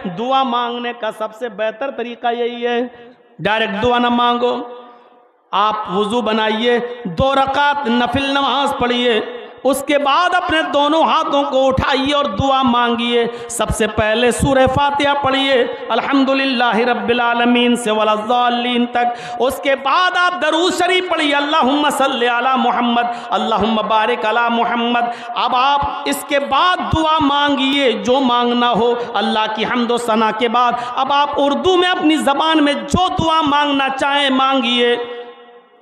दुआ मांगने का सबसे बेहतर तरीका यही है, डायरेक्ट दुआ ना मांगो। आप वुजू बनाइए, 2 रकात नफिल नमाज पढ़िए, उसके बाद अपने दोनों हाथों को उठाइए और दुआ मांगिए। सबसे पहले सूरह फातिहा पढ़िए, अल्हम्दुलिल्लाहि रब्बिल आलमीन से वलज़ालिन तक। उसके बाद आप दरूद शरीफ पढ़िए, अल्लाहुम्मा सल्लि अला मुहम्मद, अल्लाहुम्मा बारिक अला मुहम्मद। अब आप इसके बाद दुआ मांगिए जो मांगना हो अल्लाह की हम्द व सना के बाद। अब आप उर्दू में अपनी ज़बान में जो दुआ मांगना चाहें मांगिए।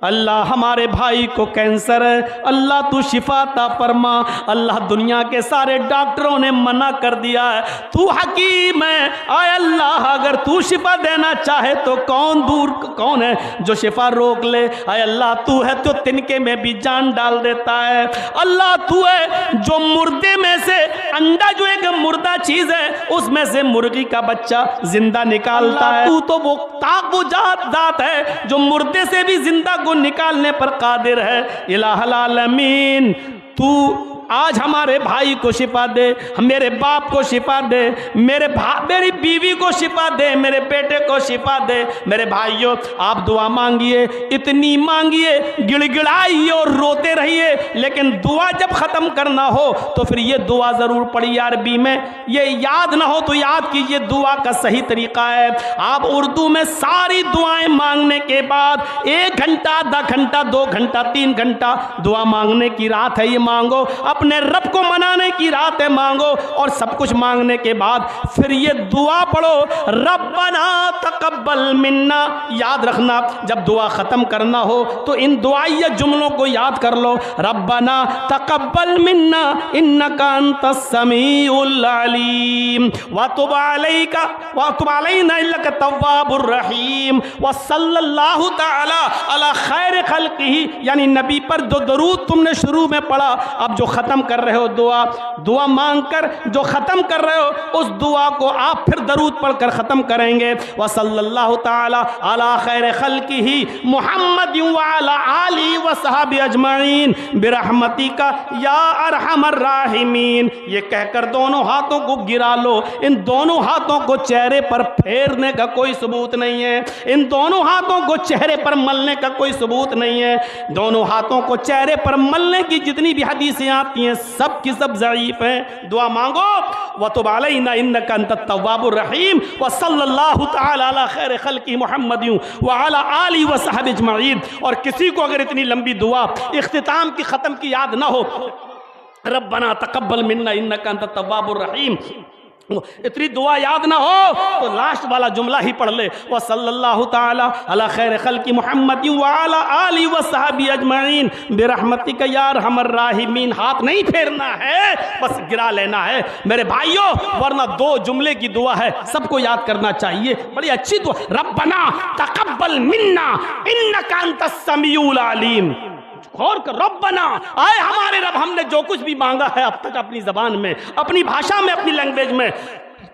अल्लाह हमारे भाई को कैंसर है, अल्लाह तू शिफा अता फरमा। अल्लाह दुनिया के सारे डॉक्टरों ने मना कर दिया है, तू हकीम है। आय अल्लाह अगर तू शिफा देना चाहे तो कौन है जो शिफा रोक ले। आय अल्लाह तू है तो तिनके में भी जान डाल देता है। अल्लाह तू है जो मुर्दे में से अंडा, जो एक मुर्दा चीज है उसमें से मुर्गी का बच्चा जिंदा निकालता है। तू तो वो जात है जो मुर्दे से भी जिंदा को निकालने पर कादिर है। इलाहुल आलमीन तू आज हमारे भाई को शिफा दे, मेरे बाप को शिफा दे, मेरी बीवी को शिफा दे, मेरे बेटे को शिफा दे। मेरे भाइयों आप दुआ मांगिए, इतनी मांगिए, गिड़गिड़ाइए और रोते रहिए, लेकिन दुआ जब ख़त्म करना हो तो फिर ये दुआ ज़रूर पढ़िए अरबी में। ये याद ना हो तो याद कीजिए, दुआ का सही तरीका है। आप उर्दू में सारी दुआएं मांगने के बाद 1 घंटा, आधा घंटा, 2 घंटा, 3 घंटा दुआ मांगने की रात है, ये मांगो। अपने रब को मनाने की रात है, मांगो। और सब कुछ मांगने के बाद फिर ये दुआ पढ़ो, रब्बना तकब्बल मिन्ना। याद रखना जब दुआ खत्म करना हो तो इन दुआई जुमलों को याद कर लो, रब्बना तकब्बल मिन्ना इन्नका अंतस समीउल अलीम व तुब अलैना इन्नका तव्वाबुर रहीम व सल्लल्लाहु तआला अला खैर खल्किही। यानी नबी पर जो दरूद तुमने शुरू में पढ़ा, अब जो खत्म कर रहे हो दुआ मांगकर जो खत्म कर रहे हो उस दुआ को आप फिर दरूद पढ़कर खत्म करेंगे। व सल्लल्लाहु तआला अला खैर खल्किही मुहम्मद व अला आलिहि व सहाबी अजमाइन बिरहमतिका या अरहमर राहिमीन। ये कहकर दोनों हाथों को गिरा लो। इन दोनों हाथों को चेहरे पर फेरने का कोई सबूत नहीं है, इन दोनों हाथों को चेहरे पर मलने का कोई सबूत नहीं है। दोनों हाथों को चेहरे पर मलने की जितनी भी हदीसें आती हैं सब की सब ज़ईफ़ हैं। दुआ मांगो, व तुब अलैना इन्नका अंतत तव्वाबुर रहीम व सल्लल्लाहु तआला अला खैर खल्की मुहम्मदिन व अला आलिहि व सहबी अजमईन। और किसी को अगर इतनी लंबी दुआ इख्तिताम की ख़त्म की याद ना हो, रब्बना तकब्बल मिन्ना इन्नका अंतत तव्वाबुर रहीम, इतनी दुआ याद ना हो तो लास्ट वाला जुमला ही पढ़ ले, व सल्लल्लाहु तआला अला खैर खल्की मुहम्मदिन व अला आलिहि व सहबी अजमईन बिरहमतिका या अरहमर राहिमीन। हाथ नहीं फेरना है, बस गिरा लेना है मेरे भाइयों, वरना 2 जुमले की दुआ है, सबको याद करना चाहिए। बड़ी अच्छी दुआ, रब्बना तकब्बल मिन्ना इन्नका अंतस समीउल अलीम। गौर कर, रब्बना, आए हमारे रब, हमने जो कुछ भी मांगा है अब तक अपनी ज़बान में, अपनी भाषा में, अपनी लैंग्वेज में,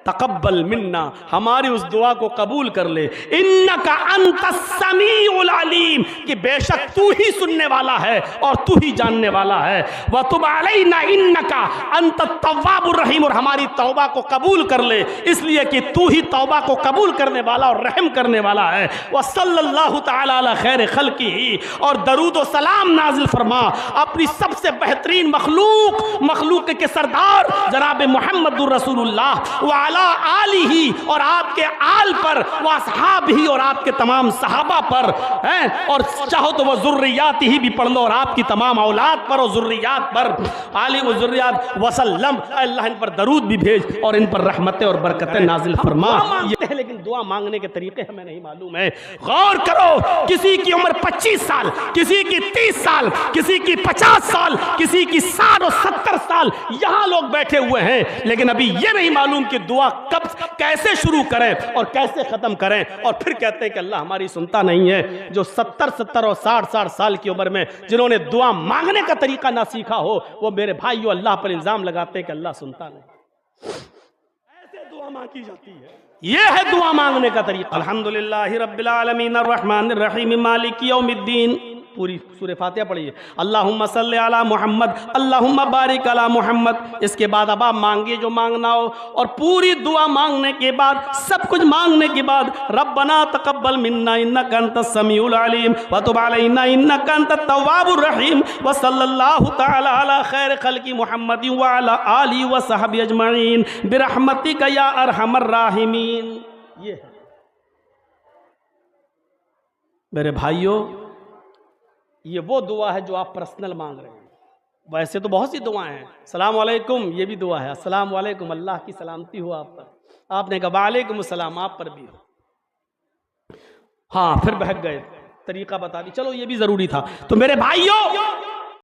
तकब्बल मिन्ना, हमारी उस दुआ को कबूल कर ले। इन्नका अंतस समीउल अलीम, कि बेशक तू ही सुनने वाला है और तू ही जानने वाला है। व तुब अलैना इन्नका अंतत तव्वाबुर रहीम, और हमारी तौबा को कबूल कर ले, इसलिए कि तू ही तौबा को कबूल करने वाला और रहम करने वाला है। व सल्लल्लाहु तआला अला खैर खल्किही, और दरूद व सलाम नाजिल फरमा अपनी सबसे बेहतरीन मखलूक के सरदार जनाब मुहम्मदुर रसूलुल्लाह व आलिही, और आपके आल पर, व असहाबिही, और आपके तमाम सहाबा पर हैं, और चाहो तो वह ज़ुर्रियात ही भी पढ़ लो, और आपकी तमाम औलाद पर और ज़ुर्रियात पर, आली व ज़ुर्रियात वसल्लम। अल्लाह इन पर दरूद भी भेज और इन पर रहमतें और बरकतें नाजिल फरमा। ये है, लेकिन दुआ मांगने के तरीके हमें नहीं मालूम है। गौर करो, किसी की उम्र 25 साल, किसी की 30 साल, किसी की 50 साल, किसी की 60 और 70 साल, यहाँ लोग बैठे हुए हैं, लेकिन अभी ये नहीं मालूम कि दुआ कब कैसे शुरू करें और कैसे खत्म करें। और फिर कहते हैं कि अल्लाह हमारी सुनता नहीं है। जो 70 और 60 साल की उम्र में जिन्होंने दुआ मांगने का तरीका ना सीखा हो, वो मेरे भाइयों अल्लाह पर इल्जाम लगाते हैं कि अल्लाह सुनता नहीं। ऐसे दुआ मांगी जाती है, ये है दुआ मांगने का तरीका। अल्हम्दुलिल्लाहि रब्बिल आलमीन अर्रहमानिर रहीम मालिकी यौमिद्दीन पूरी सूरह फातिहा पढ़िए, अल्लाहुम्मा सल्ली अला मुहम्मद अल्लाहुम्मा बारिक अला मुहम्मद। इसके बाद अब आप मांगिए जो मांगना हो, और पूरी दुआ मांगने के बाद, सब कुछ मांगने के बाद, रब्बना तकब्बल मिन्ना इन्नका अंतस समीउल अलीम व तुब अलैना इन्नका अंतत तव्वाबुर रहीम व सल्लल्लाहु तआला अला खैर खल्क़ि मुहम्मदिन व अला आलिहि व सहबी अजमईन बिरहमतिका या अरहमर राहिमीन। ये है मेरे भाइयों, ये वो दुआ है जो आप पर्सनल मांग रहे हैं। वैसे तो बहुत सी दुआएं हैं, अस्सलाम वालेकुम ये भी दुआ है, अस्सलाम वालेकुम अल्लाह की सलामती हो आप पर, आपने कहा वालेकुम अस्सलाम आप पर भी हो। हाँ फिर बहक गए, तरीका बता दी, चलो ये भी जरूरी था। तो मेरे भाइयों